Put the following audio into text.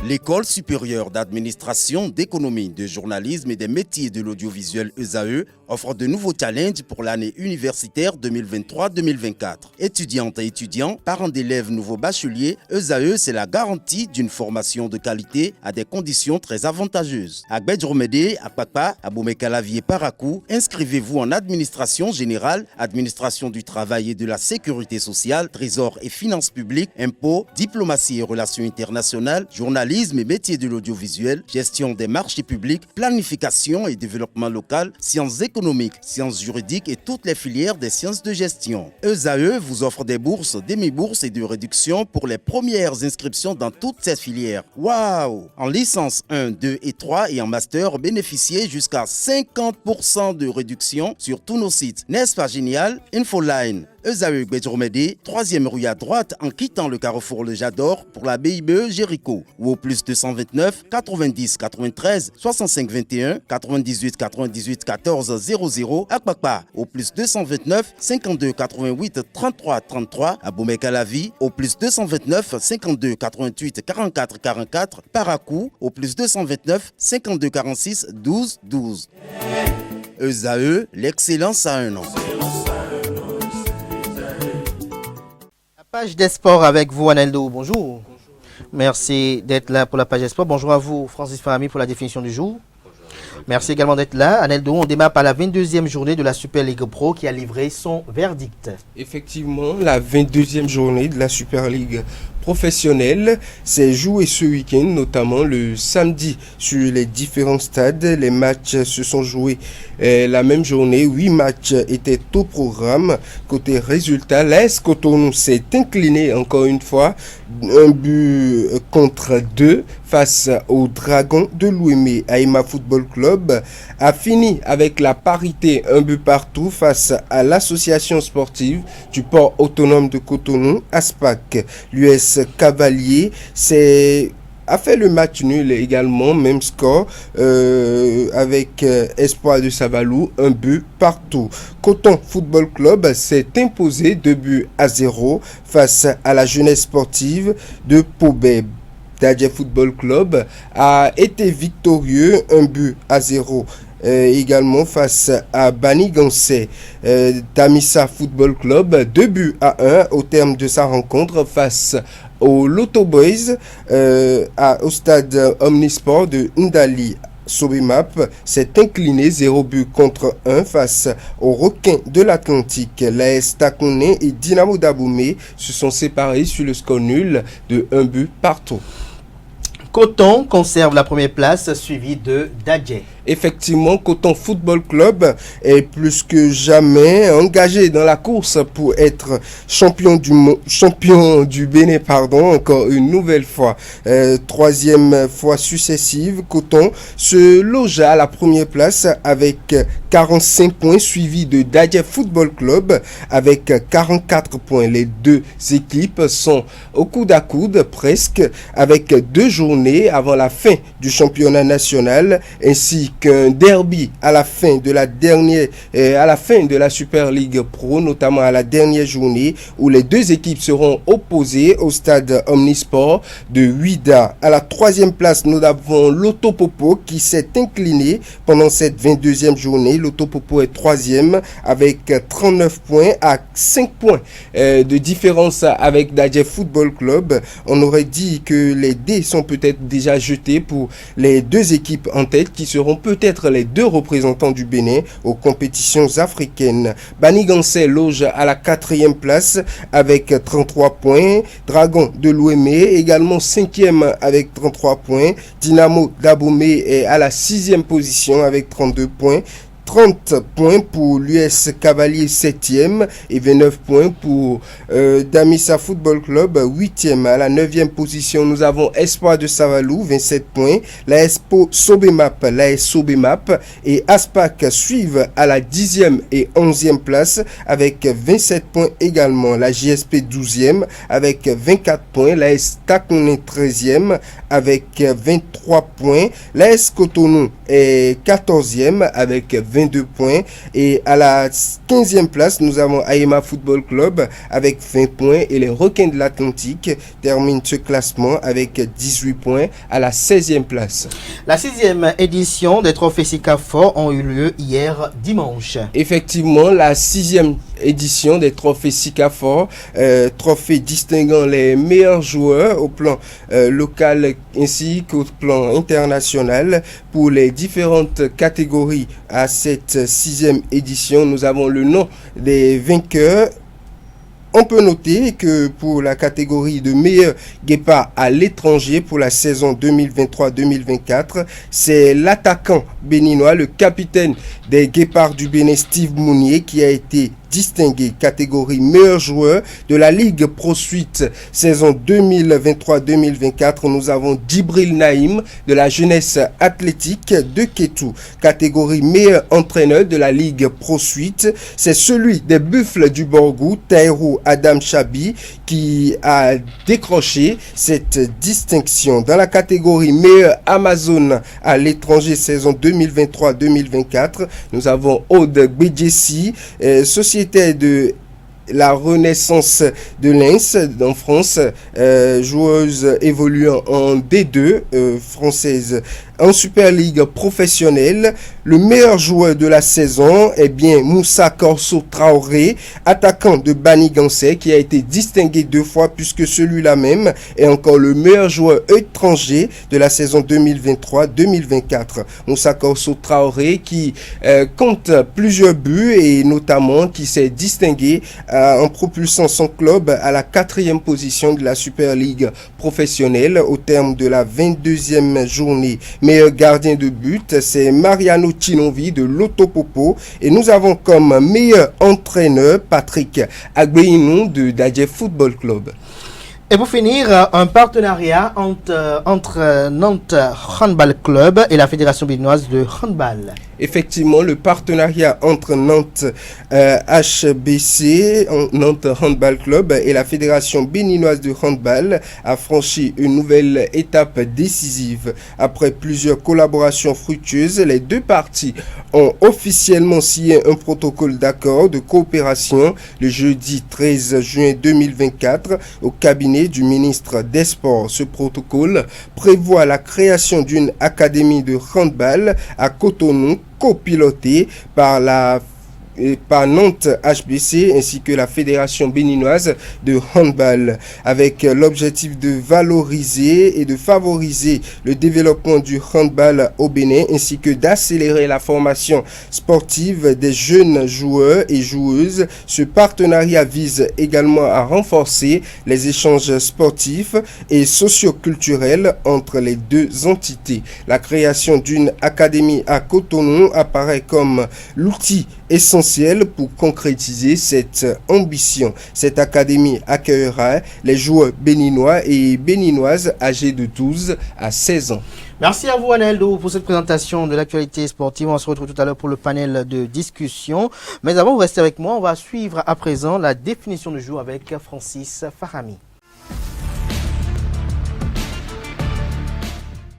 L'École supérieure d'administration, d'économie, de journalisme et des métiers de l'audiovisuel ESAE offre de nouveaux challenges pour l'année universitaire 2023-2024. Étudiantes et étudiants, parents d'élèves nouveaux bacheliers, ESAE, c'est la garantie d'une formation de qualité à des conditions très avantageuses. À Gbedjromede, à Papa, à Boumekalavi et Parakou, inscrivez-vous en administration générale, administration du travail et de la sécurité sociale, trésor et finances publiques, impôts, diplomatie et relations internationales, journalisme et métiers de l'audiovisuel, gestion des marchés publics, planification et développement local, sciences économiques, sciences juridiques et toutes les filières des sciences de gestion. ESAE vous offre des bourses, demi-bourses et de réductions pour les premières inscriptions dans toutes ces filières. Waouh! En licence 1, 2 et 3 et en master, bénéficiez jusqu'à 50% de réduction sur tous nos sites. N'est-ce pas génial? Infoline. ESAE Gbedjromede, 3e rue à droite en quittant le carrefour Le Jador pour la BIBE Jéricho ou au plus 229 90 93 65 21 98 98 14 00 à Kpakpa au plus 229 52 88 33 33 à Boumekalavi au plus 229 52 88 44 44 Parakou au plus 229 52 46 12 12. ESAE, l'excellence à un an. Page des sports avec vous, Aneldo. Bonjour. Merci d'être là pour la page des sports. Bonjour à vous, Francis Fahami, pour la définition du jour. Merci également d'être là. Aneldo, on démarre par la 22e journée de la Super League Pro qui a livré son verdict. Effectivement, la 22e journée de la Super League professionnelle s'est jouée ce week-end, notamment le samedi sur les différents stades. Les matchs se sont joués la même journée. 8 matchs étaient au programme. Côté résultat, l'AS Cotonou s'est incliné encore une fois, 1 but contre 2 face au Dragon de Louémé. Aïma Football Club a fini avec la parité, 1 but partout face à l'association sportive du port autonome de Cotonou, ASPAC. L'US Cavalier a fait le match nul également, même score avec Espoir de Savalou, 1 but partout. Coton Football Club s'est imposé 2 buts à 0 face à la jeunesse sportive de Pobeb. Dadje Football Club a été victorieux, 1 but à 0 également face à Bani Gansé. Tamissa Football Club, 2 buts à 1 au terme de sa rencontre face aux Lotto Boys au stade Omnisport de Ndali. Sobemap s'est incliné 0 but contre 1 face aux Requins de l'Atlantique. L'AS Takouné et Dynamo Daboumé se sont séparés sur le score nul de 1 but partout. Coton conserve la première place, suivi de Dadje. Effectivement, Coton Football Club est plus que jamais engagé dans la course pour être champion du Bénin, encore une nouvelle fois. 3e fois successive, Coton se loge à la première place avec 45 points, suivi de Dadje Football Club avec 44 points. Les deux équipes sont au coude à coude presque, avec 2 journées avant la fin du championnat national, ainsi qu'un derby à la fin de la Super League Pro, notamment à la dernière journée où les deux équipes seront opposées au stade Omnisport de Ouida. À la 3e place, nous avons Lotopopo qui s'est incliné pendant cette 22e journée. Lotopopo est 3e avec 39 points à 5 points de différence avec Dadje Football Club. On aurait dit que les dés sont peut-être déjà jetés pour les deux équipes en tête qui seront peut-être les 2 représentants du Bénin aux compétitions africaines. Bani Gansé loge à la 4e place avec 33 points. Dragon de Louémé également 5e avec 33 points. Dynamo Daboumé est à la 6e position avec 32 points. 30 points pour l'US Cavalier 7e et 29 points pour Damissa Football Club 8e. À la 9e position, nous avons Espoir de Savalou 27 points. L'AS Sobemap et Aspac suivent à la 10e et 11e place avec 27 points également. La JSP 12e avec 24 points. L'AS Takouné 13e avec 23 points. L'AS Cotonou est 14e avec 22 points. Et à la 15e place, nous avons Aema Football Club avec 20 points. Et les Requins de l'Atlantique terminent ce classement avec 18 points à la 16e place. La 6e édition des trophées SICAFOR ont eu lieu hier dimanche. Effectivement, la 6e édition des trophées SICAFOR, trophées distinguant les meilleurs joueurs au plan local ainsi qu'au plan international pour les différentes catégories. À cette 6e édition, nous avons le nom des vainqueurs. On peut noter que pour la catégorie de meilleur guépard à l'étranger pour la saison 2023-2024, c'est l'attaquant béninois, le capitaine des Guépards du Bénin, Steve Mounier, qui a été distingué catégorie meilleur joueur de la Ligue Pro Suite saison 2023-2024. Nous avons Djibril Naïm de la jeunesse athlétique de Kétou, catégorie meilleur entraîneur de la Ligue Pro Suite. C'est celui des Buffles du Borgou, Taïrou Adam Chabi, qui a décroché cette distinction. Dans la catégorie meilleur Amazon à l'étranger saison 2023-2024, nous avons Aude Bédjessi, société de la Renaissance de Lens en France, joueuse évoluant en D2 française. En Super League professionnelle, le meilleur joueur de la saison est bien Moussa Corso Traoré, attaquant de Bani Gansé, qui a été distingué 2 fois puisque celui-là même est encore le meilleur joueur étranger de la saison 2023-2024. Moussa Corso Traoré qui compte plusieurs buts et notamment qui s'est distingué en propulsant son club à la 4e position de la Super League professionnelle au terme de la 22e journée. Meilleur gardien de but, c'est Mariano Chinovi de l'Autopopo. Et nous avons comme meilleur entraîneur Patrick Agbeinou de Dadje Football Club. Et pour finir, un partenariat entre Nantes Handball Club et la Fédération béninoise de handball. Effectivement, le partenariat entre Nantes HBC, Nantes Handball Club et la Fédération béninoise de handball a franchi une nouvelle étape décisive. Après plusieurs collaborations fructueuses, les deux parties ont officiellement signé un protocole d'accord de coopération le jeudi 13 juin 2024 au cabinet du ministre des Sports. Ce protocole prévoit la création d'une académie de handball à Cotonou, copilotée par Nantes HBC ainsi que la Fédération béninoise de handball, avec l'objectif de valoriser et de favoriser le développement du handball au Bénin ainsi que d'accélérer la formation sportive des jeunes joueurs et joueuses. Ce partenariat vise également à renforcer les échanges sportifs et socioculturels entre les deux entités. La création d'une académie à Cotonou apparaît comme l'outil essentiel pour concrétiser cette ambition. Cette académie accueillera les joueurs béninois et béninoises âgés de 12 à 16 ans. Merci à vous, Aneldo, pour cette présentation de l'actualité sportive. On se retrouve tout à l'heure pour le panel de discussion. Mais avant, vous restez avec moi. On va suivre à présent la définition du jour avec Francis Farami.